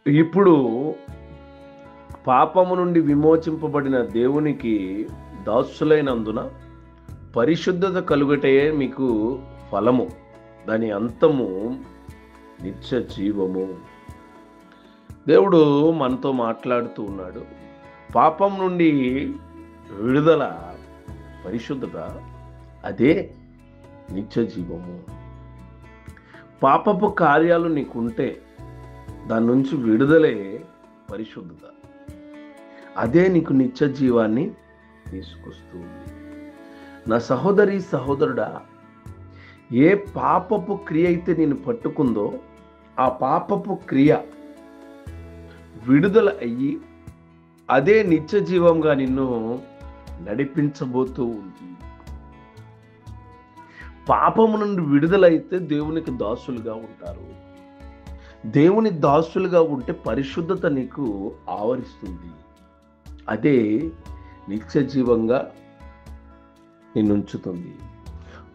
ఇప్పుడు పాపము నుండి విమోచింపబడిన దేవునికి దాసులైనందున పరిశుద్ధత కలుగుటే మీకు ఫలము, దాని అంతము నిత్య జీవము. దేవుడు మనతో మాట్లాడుతూ ఉన్నాడు. పాపం నుండి విడుదల, పరిశుద్ధత, అదే నిత్య జీవము. పాపపు కార్యాలు నీకుంటే దాని నుంచి విడుదలే పరిశుద్ధత. అదే నీకు నిత్య జీవాన్ని తీసుకొస్తుంది. నా సహోదరి సహోదరుడా, ఏ పాపపు క్రియ అయితే నేను పట్టుకుందో ఆ పాపపు క్రియ విడుదల అయ్యి అదే నిత్య జీవంగా నిన్ను నడిపించబోతూ ఉంది. పాపము నుండి విడుదలైతే దేవునికి దాసులుగా ఉంటారు. దేవుని దాసులుగా ఉంటే పరిశుద్ధత నీకు ఆవరిస్తుంది. అదే నిత్య జీవంగా నిన్నుంచుతుంది.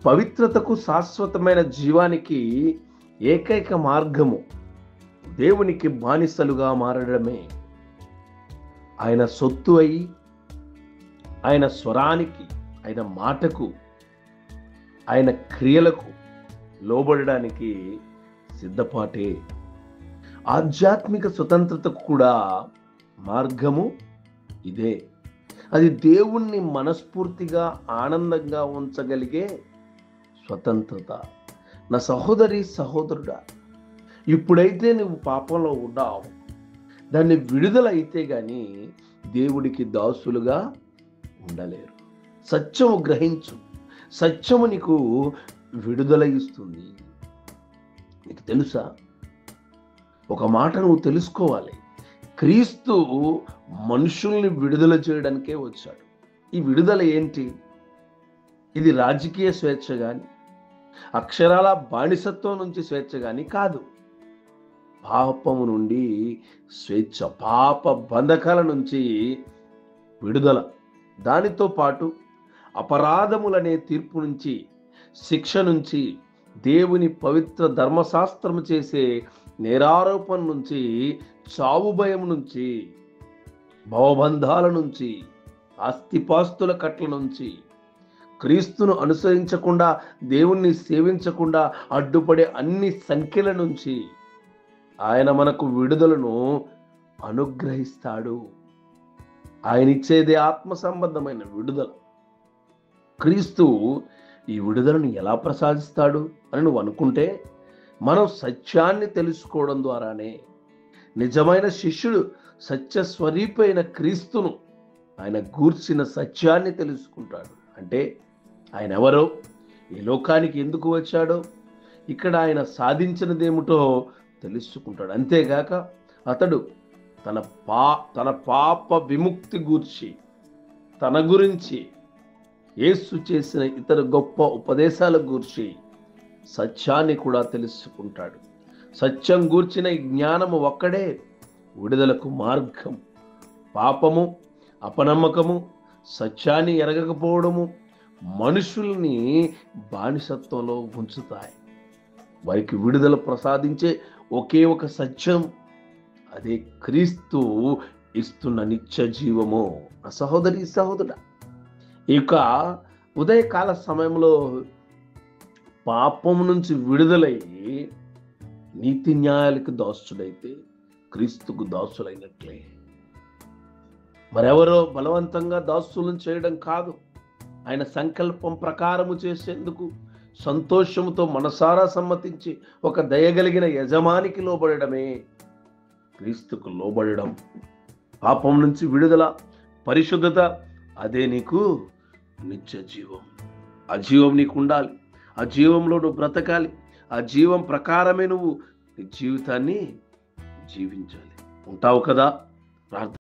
పవిత్రతకు, శాశ్వతమైన జీవానికి ఏకైక మార్గము దేవునికి బానిసలుగా మారడమే. ఆయన సొత్తు అయి, ఆయన స్వరానికి, ఆయన మాటకు, ఆయన క్రియలకు లోబడడానికి సిద్ధపాటే. ఆధ్యాత్మిక స్వతంత్రతకు కూడా మార్గము ఇదే. అది దేవుణ్ణి మనస్ఫూర్తిగా ఆనందంగా ఉంచగలిగే స్వతంత్రత. నా సహోదరి సహోదరుడా, ఇప్పుడైతే నువ్వు పాపంలో ఉన్నావు, దాన్ని విడుదల అయితే గాని దేవుడికి దాసులుగా ఉండలేరు. సత్యము గ్రహించు. సత్యము నీకు విడుదల ఇస్తుంది. నీకు తెలుసా, ఒక మాట నువ్వు తెలుసుకోవాలి. క్రీస్తు మనుషుల్ని విడుదల చేయడానికే వచ్చాడు. ఈ విడుదల ఏంటి? ఇది రాజకీయ స్వేచ్ఛ కానీ, అక్షరాల బానిసత్వం నుంచి స్వేచ్ఛ కానీ కాదు. పాపము నుండి స్వేచ్ఛ, పాప బంధకాల నుంచి విడుదల. దానితో పాటు అపరాధములనే తీర్పు నుంచి, శిక్ష నుంచి, దేవుని పవిత్ర ధర్మశాస్త్రము చేసే నేరారోపణ నుంచి, చావు భయం నుంచి, భవబంధాల నుంచి, ఆస్తిపాస్తుల కట్ల నుంచి, క్రీస్తును అనుసరించకుండా, దేవుణ్ణి సేవించకుండా అడ్డుపడే అన్ని సంఖ్యల నుంచి ఆయన మనకు విడుదలను అనుగ్రహిస్తాడు. ఆయన ఇచ్చేదే ఆత్మ సంబంధమైన విడుదల. క్రీస్తు ఈ విడుదలను ఎలా ప్రసాదిస్తాడు అని నువ్వు అనుకుంటే, మనం సత్యాన్ని తెలుసుకోవడం ద్వారానే. నిజమైన శిష్యుడు సత్యస్వరూపైన క్రీస్తును, ఆయన గూర్చిన సత్యాన్ని తెలుసుకుంటాడు. అంటే ఆయన ఎవరో, ఈ లోకానికి ఎందుకు వచ్చాడో, ఇక్కడ ఆయన సాధించినదేమిటో తెలుసుకుంటాడు. అంతేగాక అతడు తన పాప విముక్తి గూర్చి, తన గురించి, యేసు చేసిన ఇతర గొప్ప ఉపదేశాల గూర్చి సత్యాన్ని కూడా తెలుసుకుంటాడు. సత్యం గూర్చిన ఈ జ్ఞానము ఒక్కడే విడుదలకు మార్గం. పాపము, అపనమ్మకము, సత్యాన్ని ఎరగకపోవడము మనుషుల్ని బానిసత్వంలో ఉంచుతాయి. వారికి విడుదల ప్రసాదించే ఒకే ఒక సత్యం, అదే క్రీస్తు ఇస్తున్న నిత్య జీవము. నా సహోదరి సహోదరుడా, ఇక ఉదయకాల సమయంలో పాపం నుంచి విడుదలై నీతి న్యాయాలకు దాసుడైతే క్రీస్తుకు దాసులైనట్లే. మరెవరో బలవంతంగా దాసులను చేయడం కాదు, ఆయన సంకల్పం ప్రకారము చేసేందుకు సంతోషముతో మనసారా సమ్మతించి ఒక దయగలిగిన యజమానికి లోబడడమే క్రీస్తుకు లోబడడం. పాపం నుంచి విడుదల, పరిశుద్ధత, అదే నీకు నిత్య జీవం. ఆ జీవం నీకు ఉండాలి. ఆ జీవంలో నువ్వు బ్రతకాలి. ఆ జీవం ప్రకారమే నువ్వు నీ జీవితాన్ని జీవించాలి. ఉంటావు కదా? ప్రార్థన